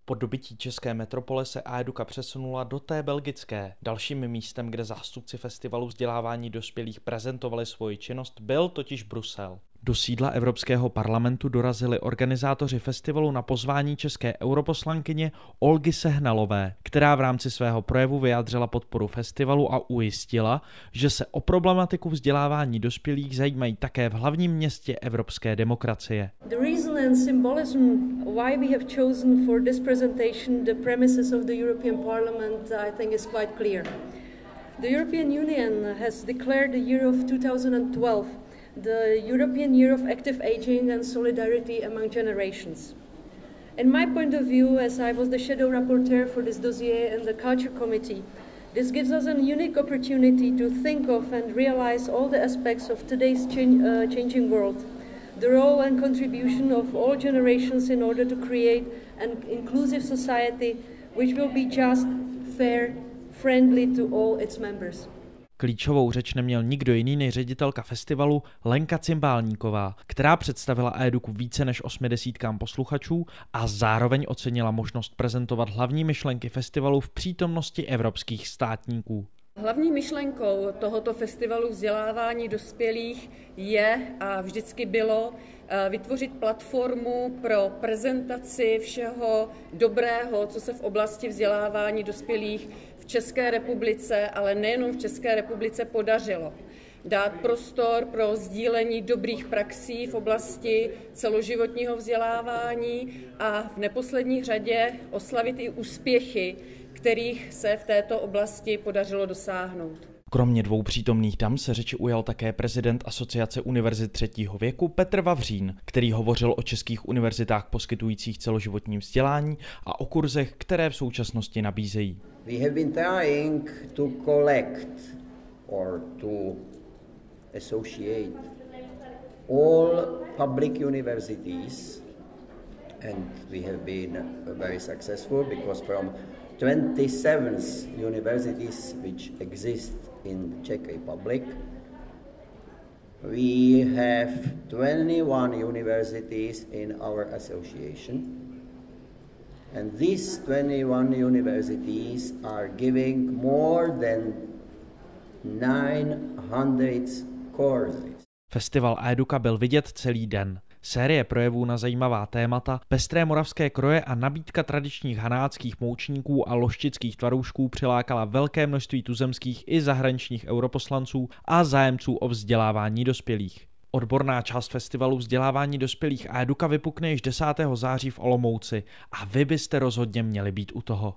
Po dobytí české metropole se Aeduca přesunula do té belgické. Dalším místem, kde zástupci festivalu vzdělávání dospělých prezentovali svoji činnost, byl totiž Brusel. Do sídla Evropského parlamentu dorazili organizátoři festivalu na pozvání české europoslankyně Olgy Sehnalové, která v rámci svého projevu vyjádřila podporu festivalu a ujistila, že se o problematiku vzdělávání dospělých zajímají také v hlavním městě evropské demokracie. The reason and symbolism why we have chosen for this presentation the premises of the European Parliament, I think, is quite clear. The European Union has declared the year of 2012 the European Year of Active Aging and Solidarity Among Generations. In my point of view, as I was the shadow rapporteur for this dossier in the Culture Committee, this gives us a unique opportunity to think of and realize all the aspects of today's changing world, the role and contribution of all generations in order to create an inclusive society which will be just, fair, friendly to all its members. Klíčovou řeč neměl nikdo jiný než ředitelka festivalu Lenka Cimbálníková, která představila Aeducu více než 80 posluchačů a zároveň ocenila možnost prezentovat hlavní myšlenky festivalu v přítomnosti evropských státníků. Hlavní myšlenkou tohoto festivalu vzdělávání dospělých je a vždycky bylo vytvořit platformu pro prezentaci všeho dobrého, co se v oblasti vzdělávání dospělých v České republice, ale nejenom v České republice podařilo. Dát prostor pro sdílení dobrých praxí v oblasti celoživotního vzdělávání a v neposlední řadě oslavit i úspěchy, kterých se v této oblasti podařilo dosáhnout. Kromě dvou přítomných dam se řeči ujal také prezident Asociace univerzit třetího věku Petr Vavřín, který hovořil o českých univerzitách poskytujících celoživotní vzdělání a o kurzech, které v současnosti nabízejí. We have been trying to collect or to associate all public universities, and we have been very successful because from 27 universities which exist in the Czech Republic, we have 21 universities in our association. And these 21 universities are giving more than 900 courses. Festival Aeduca byl vidět celý den. Série projevů na zajímavá témata, pestré moravské kroje a nabídka tradičních hanáckých moučníků a ložtických tvarůžků přilákala velké množství tuzemských i zahraničních europoslanců a zájemců o vzdělávání dospělých. Odborná část festivalu vzdělávání dospělých Aeduca vypukne již 10. září v Olomouci a vy byste rozhodně měli být u toho.